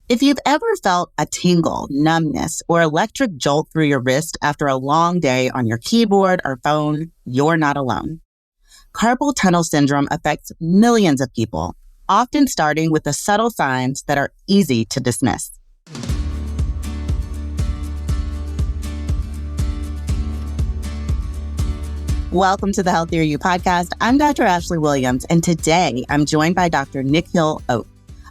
If you've ever felt a tingle, numbness, or electric jolt through your wrist after a long day on your keyboard or phone, you're not alone. Carpal tunnel syndrome affects millions of people, often starting with the subtle signs that are easy to dismiss. Welcome to the Healthier You podcast. I'm Dr. Ashlee Williams, and today I'm joined by Dr. Nikhil Oak,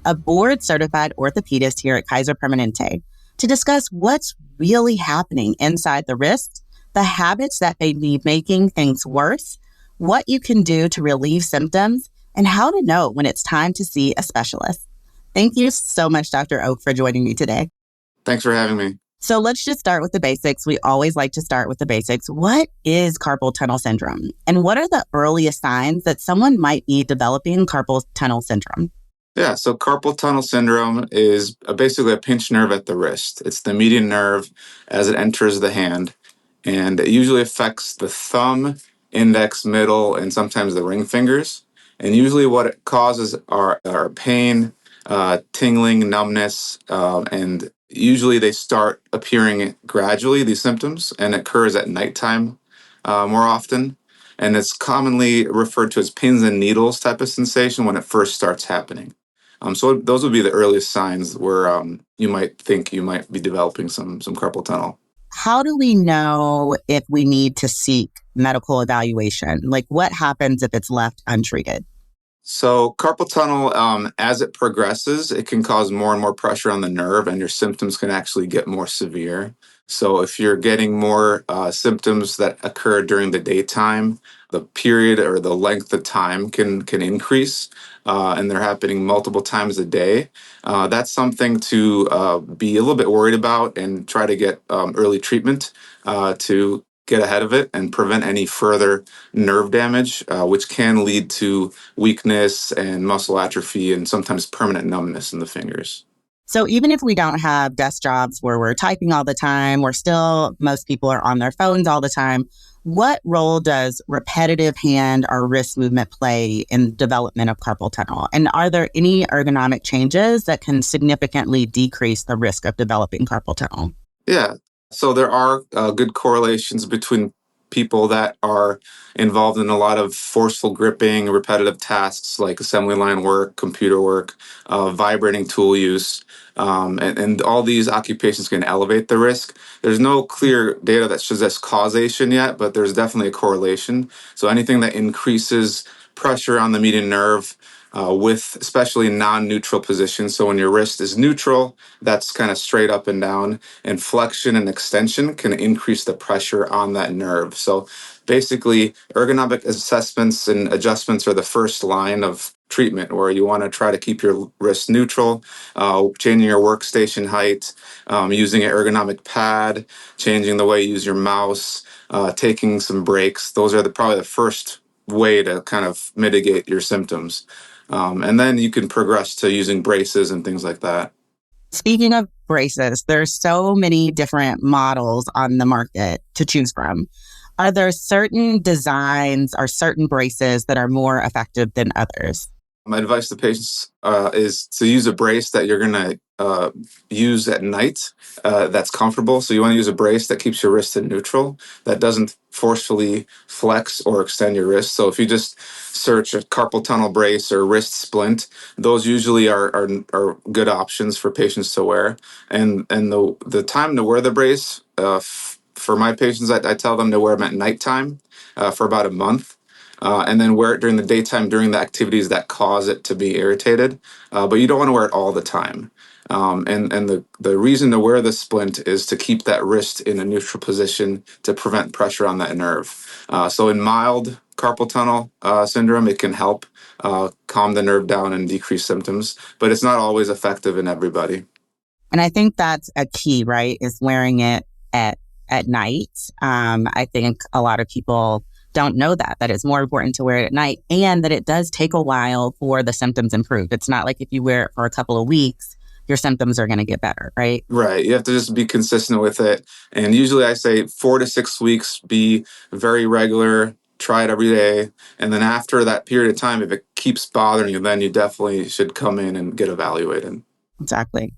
a board-certified orthopedist here at Kaiser Permanente, to discuss what's really happening inside the wrist, the habits that may be making things worse, what you can do to relieve symptoms, and how to know when it's time to see a specialist. Thank you so much, Dr. Oak, for joining me today. Thanks for having me. So let's just start with the basics. We always like to start with the basics. What is carpal tunnel syndrome? And what are the earliest signs that someone might be developing carpal tunnel syndrome? Yeah, so carpal tunnel syndrome is basically a pinched nerve at the wrist. It's the median nerve as it enters the hand, and it usually affects the thumb, index, middle, and sometimes the ring fingers. And usually what it causes are pain, tingling, numbness, and usually they start appearing gradually, these symptoms, and it occurs at nighttime more often. And it's commonly referred to as pins and needles type of sensation when it first starts happening. So those would be the earliest signs where you might think you might be developing some carpal tunnel. How do we know if we need to seek medical evaluation? Like, what happens if it's left untreated? So carpal tunnel, as it progresses, it can cause more and more pressure on the nerve, and your symptoms can actually get more severe. So if you're getting more symptoms that occur during the daytime, the period or the length of time can increase, and they're happening multiple times a day. That's something to be a little bit worried about and try to get early treatment to get ahead of it and prevent any further nerve damage, which can lead to weakness and muscle atrophy and sometimes permanent numbness in the fingers. So even if we don't have desk jobs where we're typing all the time, most people are on their phones all the time, what role does repetitive hand or wrist movement play in development of carpal tunnel? And are there any ergonomic changes that can significantly decrease the risk of developing carpal tunnel? Yeah. So there are good correlations between people that are involved in a lot of forceful gripping, repetitive tasks like assembly line work, computer work, vibrating tool use, and all these occupations can elevate the risk. There's no clear data that suggests causation yet, but there's definitely a correlation. So anything that increases pressure on the median nerve with especially non-neutral positions. So when your wrist is neutral, that's kind of straight up and down, and flexion and extension can increase the pressure on that nerve. So basically, ergonomic assessments and adjustments are the first line of treatment, where you want to try to keep your wrist neutral, changing your workstation height, using an ergonomic pad, changing the way you use your mouse, taking some breaks. Those are probably the first way to kind of mitigate your symptoms. And then you can progress to using braces and things like that. Speaking of braces, there's so many different models on the market to choose from. Are there certain designs or certain braces that are more effective than others? My advice to patients is to use a brace that you're going to use at night that's comfortable. So you want to use a brace that keeps your wrist in neutral, that doesn't forcefully flex or extend your wrist. So if you just search a carpal tunnel brace or wrist splint, those usually are good options for patients to wear. And the time to wear the brace, for my patients, I tell them to wear them at nighttime for about a month. And then wear it during the daytime during the activities that cause it to be irritated. But you don't want to wear it all the time. And the reason to wear the splint is to keep that wrist in a neutral position to prevent pressure on that nerve. So in mild carpal tunnel syndrome, it can help calm the nerve down and decrease symptoms, but it's not always effective in everybody. And I think that's a key, right, is wearing it at night. I think a lot of people don't know that it's more important to wear it at night, and that it does take a while for the symptoms improve. It's not like if you wear it for a couple of weeks, your symptoms are going to get better, right? Right. You have to just be consistent with it. And usually I say 4 to 6 weeks, be very regular, try it every day. And then after that period of time, if it keeps bothering you, then you definitely should come in and get evaluated. Exactly.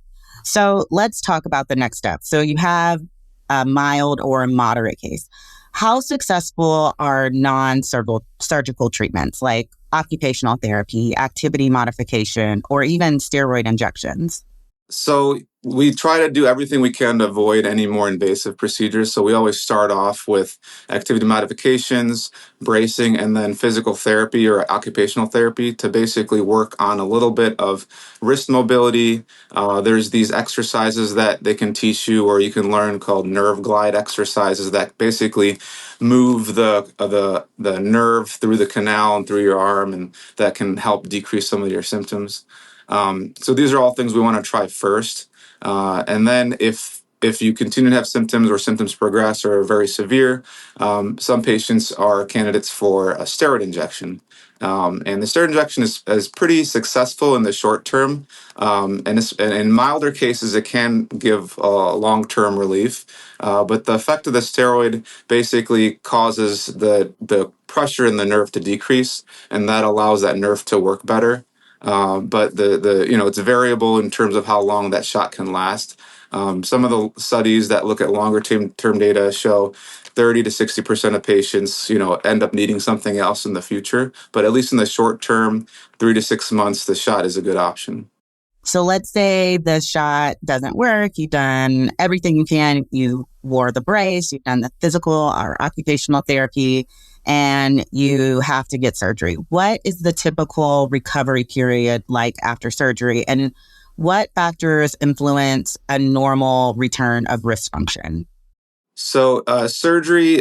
So let's talk about the next step. So you have a mild or a moderate case. How successful are non-surgical treatments like occupational therapy, activity modification, or even steroid injections? So we try to do everything we can to avoid any more invasive procedures. So we always start off with activity modifications, bracing, and then physical therapy or occupational therapy to basically work on a little bit of wrist mobility. There's these exercises that they can teach you or you can learn called nerve glide exercises that basically move the nerve through the canal and through your arm, and that can help decrease some of your symptoms. So these are all things we want to try first. And then if you continue to have symptoms or symptoms progress or are very severe, some patients are candidates for a steroid injection. And the steroid injection is pretty successful in the short term. And in milder cases, it can give long-term relief. But the effect of the steroid basically causes the pressure in the nerve to decrease, and that allows that nerve to work better. But it's variable in terms of how long that shot can last. Some of the studies that look at longer term data show 30 to 60% of patients, end up needing something else in the future. But at least in the short term, 3 to 6 months, the shot is a good option. So let's say the shot doesn't work. You've done everything you can. You wore the brace, you've done the physical or occupational therapy, and you have to get surgery. What is the typical recovery period like after surgery? And what factors influence a normal return of wrist function? So surgery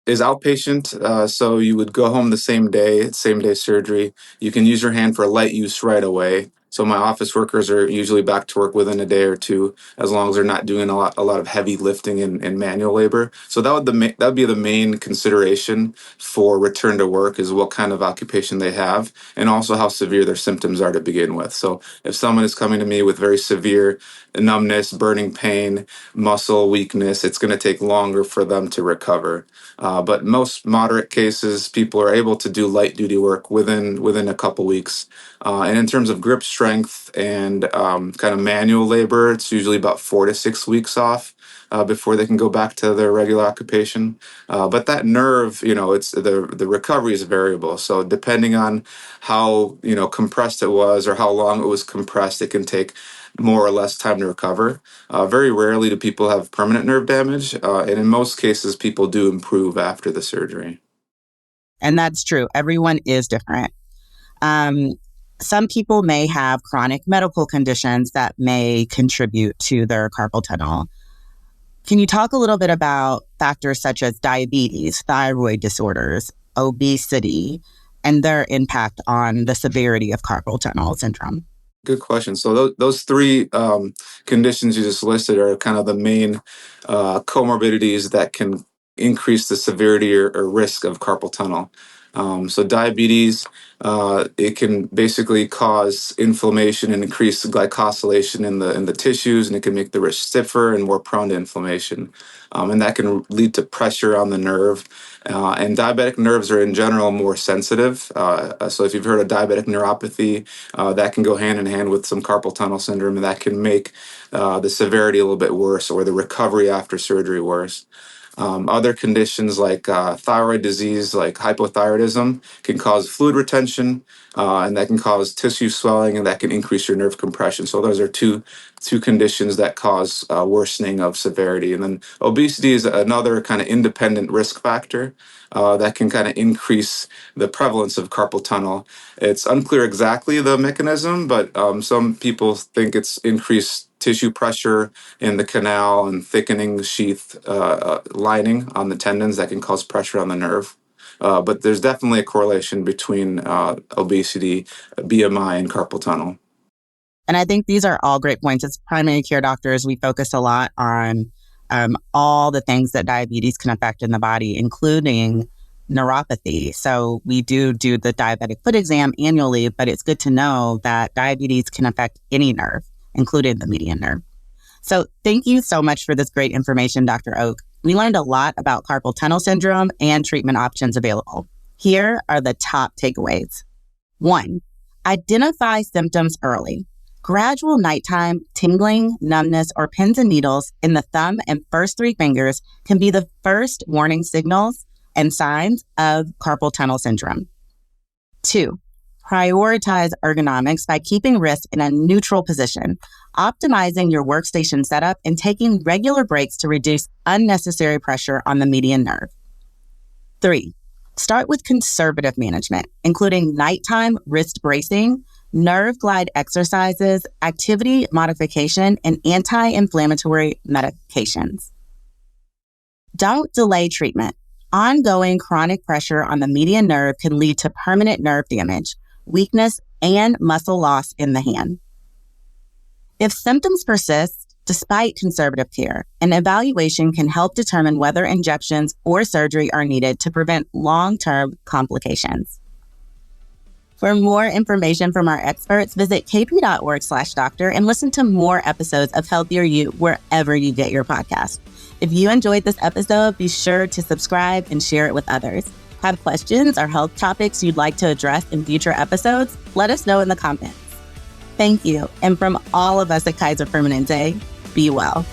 is outpatient. So you would go home the same day surgery. You can use your hand for light use right away. So my office workers are usually back to work within a day or two, as long as they're not doing a lot of heavy lifting and manual labor. So that would be the main consideration for return to work, is what kind of occupation they have, and also how severe their symptoms are to begin with. So if someone is coming to me with very severe numbness, burning pain, muscle weakness, it's going to take longer for them to recover. But most moderate cases, people are able to do light duty work within a couple weeks. And in terms of grip strength and kind of manual labor, it's usually about 4 to 6 weeks off before they can go back to their regular occupation. But that nerve, it's the recovery is variable. So depending on how compressed it was or how long it was compressed, it can take more or less time to recover. Very rarely do people have permanent nerve damage, and in most cases, people do improve after the surgery. And that's true. Everyone is different. Um, some people may have chronic medical conditions that may contribute to their carpal tunnel. Can you talk a little bit about factors such as diabetes, thyroid disorders, obesity, and their impact on the severity of carpal tunnel syndrome? Good question. So those three conditions you just listed are kind of the main comorbidities that can increase the severity or risk of carpal tunnel. So diabetes, it can basically cause inflammation and increase glycosylation in the tissues, and it can make the wrist stiffer and more prone to inflammation. And that can lead to pressure on the nerve. And diabetic nerves are in general more sensitive. So if you've heard of diabetic neuropathy, that can go hand in hand with some carpal tunnel syndrome, and that can make the severity a little bit worse or the recovery after surgery worse. Other conditions like thyroid disease, like hypothyroidism, can cause fluid retention, and that can cause tissue swelling, and that can increase your nerve compression. So those are two conditions that cause worsening of severity. And then obesity is another kind of independent risk factor that can kind of increase the prevalence of carpal tunnel. It's unclear exactly the mechanism, but some people think it's increased tissue pressure in the canal and thickening sheath lining on the tendons that can cause pressure on the nerve. But there's definitely a correlation between obesity, BMI, and carpal tunnel. And I think these are all great points. As primary care doctors, we focus a lot on all the things that diabetes can affect in the body, including neuropathy. So we do the diabetic foot exam annually, but it's good to know that diabetes can affect any nerve, including the median nerve. So thank you so much for this great information, Dr. Oak. We learned a lot about carpal tunnel syndrome and treatment options available. Here are the top takeaways. 1, identify symptoms early. Gradual nighttime tingling, numbness, or pins and needles in the thumb and first 3 fingers can be the first warning signals and signs of carpal tunnel syndrome. 2, prioritize ergonomics by keeping wrists in a neutral position, optimizing your workstation setup, and taking regular breaks to reduce unnecessary pressure on the median nerve. 3, start with conservative management, including nighttime wrist bracing, nerve glide exercises, activity modification, and anti-inflammatory medications. Don't delay treatment. Ongoing chronic pressure on the median nerve can lead to permanent nerve damage, weakness, and muscle loss in the hand. If symptoms persist despite conservative care, an evaluation can help determine whether injections or surgery are needed to prevent long-term complications. For more information from our experts, visit kp.org/doctor and listen to more episodes of Healthier You wherever you get your podcast. If you enjoyed this episode, be sure to subscribe and share it with others. Have questions or health topics you'd like to address in future episodes? Let us know in the comments. Thank you. And from all of us at Kaiser Permanente, be well.